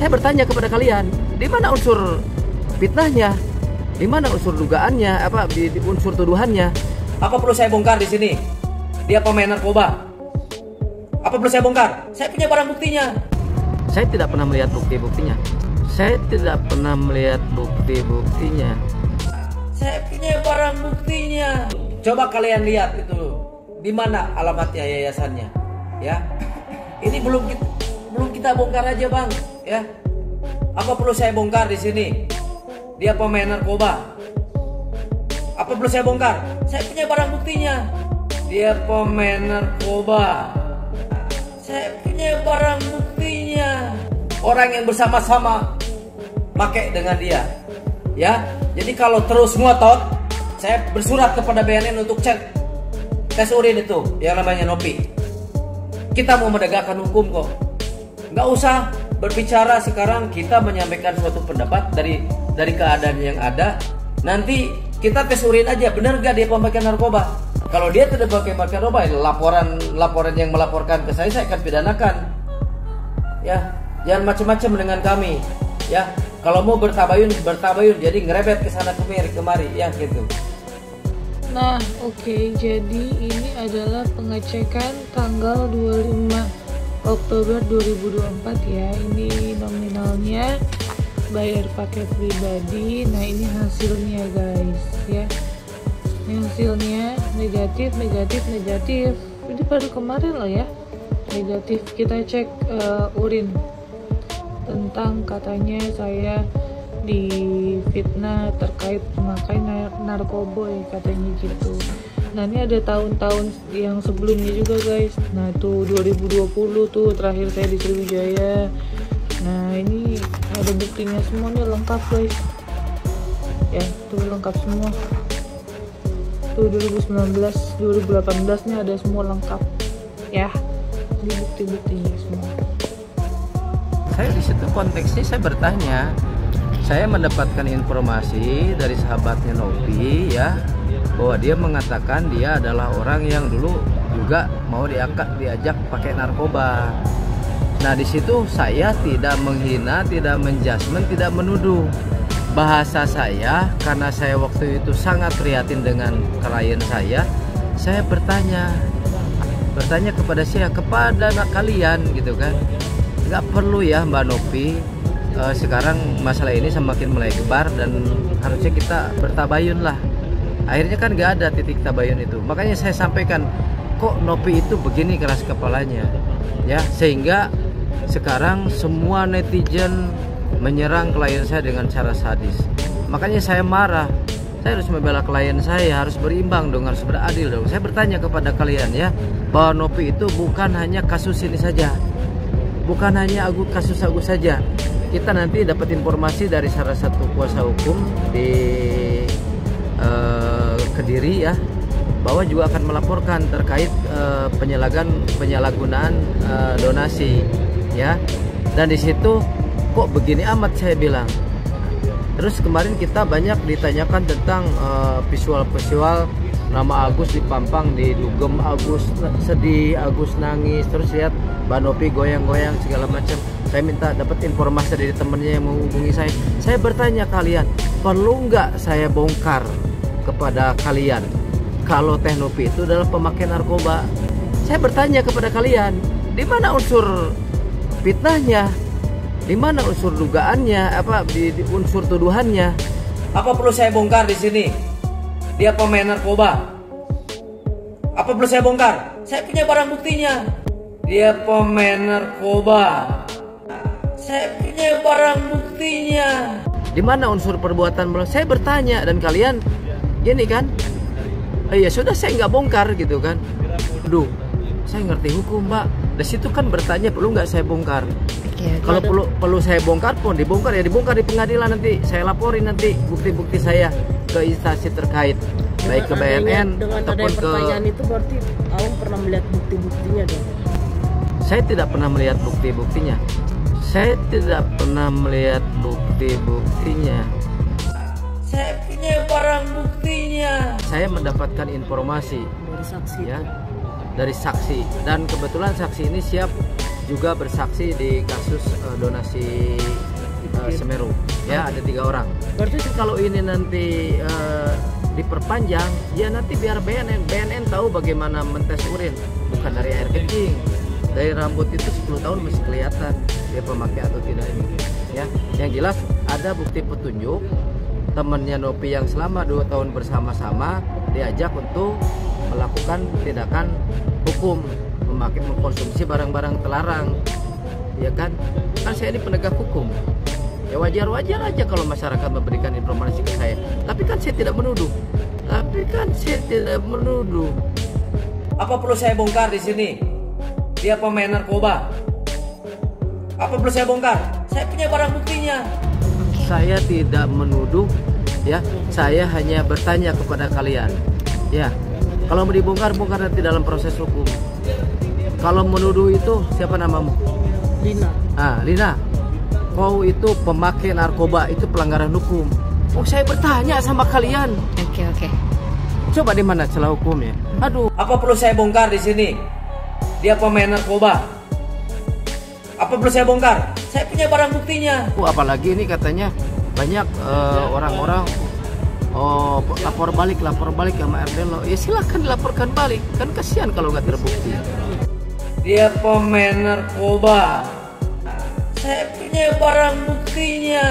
Saya bertanya kepada kalian, di mana unsur fitnahnya? Di mana unsur dugaannya? Di unsur tuduhannya? Apa perlu saya bongkar di sini? Dia pemain narkoba. Apa perlu saya bongkar? Saya punya barang buktinya. Saya tidak pernah melihat bukti-buktinya. Saya tidak pernah melihat bukti-buktinya. Saya punya barang buktinya. Coba kalian lihat itu, di mana alamatnya yayasannya, ya. Ini belum kita bongkar aja, Bang, ya. Apa perlu saya bongkar di sini? Dia pemain narkoba. Apa perlu saya bongkar? Saya punya barang buktinya. Dia pemain narkoba. Saya punya barang buktinya. Orang yang bersama-sama pakai dengan dia, ya. Jadi kalau terus ngotot, saya bersurat kepada BNN untuk cek tes urin itu yang namanya Nopi. Kita mau menegakkan hukum kok. Nggak usah berbicara sekarang, kita menyampaikan suatu pendapat dari keadaan yang ada. Nanti kita tes urin aja, benar gak dia pemakaian narkoba. Kalau dia tidak pakai narkoba, laporan yang melaporkan ke saya akan pidanakan. Ya, jangan macam-macam dengan kami. Ya, kalau mau bertabayun, jadi ngerebet ke sana kemari, ya gitu. Nah, oke, jadi ini adalah pengecekan tanggal 25 Oktober 2024 ya. Ini nominalnya bayar pakai pribadi. Nah, ini hasilnya guys ya. Ini hasilnya negatif. Ini baru kemarin loh ya. Negatif. Kita cek urin tentang katanya saya difitnah terkait memakai narkoba ya, katanya gitu. Nah, ini ada tahun-tahun yang sebelumnya juga guys. Nah, tuh 2020 tuh terakhir saya di Sriwijaya. Nah, ini ada buktinya semua nih, lengkap guys. Ya, tuh lengkap semua. Tuh 2019, 2018 nya ada semua lengkap. Ya, ini bukti-buktinya semua. Saya di situ konteksnya saya bertanya, saya mendapatkan informasi dari sahabatnya Nopi ya, bahwa dia mengatakan dia adalah orang yang dulu juga mau diajak pakai narkoba. Nah, di situ saya tidak menghina, tidak menjudgment, tidak menuduh. Bahasa saya, karena saya waktu itu sangat prihatin dengan klien saya bertanya kepada kalian gitu kan. Nggak perlu ya Mbak Nopi, sekarang masalah ini semakin melebar dan harusnya kita bertabayun lah. Akhirnya kan nggak ada titik tabayun itu. Makanya saya sampaikan, kok Nopi itu begini keras kepalanya ya, sehingga sekarang semua netizen menyerang klien saya dengan cara sadis. Makanya saya marah. Saya harus membela klien saya, harus berimbang dong, harus beradil dong. Saya bertanya kepada kalian ya, bahwa Nopi itu bukan hanya kasus ini saja, bukan hanya kasus Agus saja. Kita nanti dapat informasi dari salah satu kuasa hukum di Kediri ya, bahwa juga akan melaporkan terkait penyalahgunaan donasi ya. Dan di situ kok begini amat, saya bilang. Terus kemarin kita banyak ditanyakan tentang visual nama Agus dipampang di dugem, Agus sedih, Agus nangis, terus lihat Mbak Nopi goyang-goyang segala macam. Saya minta dapat informasi dari temennya yang menghubungi saya. Saya bertanya kalian, perlu nggak saya bongkar kepada kalian kalau Teh Nopi itu adalah pemakai narkoba? Saya bertanya kepada kalian, di mana unsur fitnahnya? Di mana unsur dugaannya? Di unsur tuduhannya? Apa perlu saya bongkar di sini? Dia pemain narkoba. Apa perlu saya bongkar? Saya punya barang buktinya. Dia pemain narkoba. Saya punya barang buktinya. Di mana unsur perbuatan? Saya bertanya, dan kalian gini kan? Ya sudah, saya nggak bongkar gitu kan? Aduh, saya ngerti hukum Mbak. Dari situ kan bertanya, perlu nggak saya bongkar? Ya, kalau perlu saya bongkar pun dibongkar ya, dibongkar di pengadilan. Nanti saya laporin nanti bukti-bukti saya ke instansi terkait, baik ke BNN ataupun ke. Pertanyaan itu berarti Aung pernah melihat bukti-buktinya dong? Saya tidak pernah melihat bukti-buktinya. Saya tidak pernah melihat bukti-buktinya. Saya punya barang buktinya. Saya mendapatkan informasi dari saksi ya, dari saksi, dan kebetulan saksi ini siap juga bersaksi di kasus donasi Semeru. Ya, ada 3 orang. Berarti kalau ini nanti diperpanjang, ya nanti biar BNN tahu bagaimana mentes urin, bukan dari air kencing. Dari rambut itu 10 tahun masih kelihatan dia pemakai atau tidak ini. Ya, yang jelas ada bukti petunjuk temannya Nopi yang selama 2 tahun bersama-sama diajak untuk melakukan tindakan hukum, mengkonsumsi barang-barang terlarang. Ya kan saya ini penegak hukum. Ya wajar-wajar aja kalau masyarakat memberikan informasi ke saya. Tapi kan saya tidak menuduh. Apa perlu saya bongkar di sini? Dia pemain narkoba. Apa perlu saya bongkar? Saya punya barang buktinya. Saya tidak menuduh, ya. Saya hanya bertanya kepada kalian. Ya, kalau mau dibongkar, bongkar nanti dalam proses hukum. Kalau menuduh itu siapa namamu? Lina. Lina, kau itu pemakai narkoba, itu pelanggaran hukum. Oh, saya bertanya sama kalian. Oke. Coba di mana celah hukumnya? Aduh, apa perlu saya bongkar di sini? Dia pemain narkoba. Apa perlu saya bongkar? Saya punya barang buktinya. Apalagi ini katanya banyak orang-orang lapor balik sama Erdelo. Ya silakan dilaporkan balik. Kan kasihan kalau nggak terbukti. Dia pemain narkoba. Saya punya barang buktinya.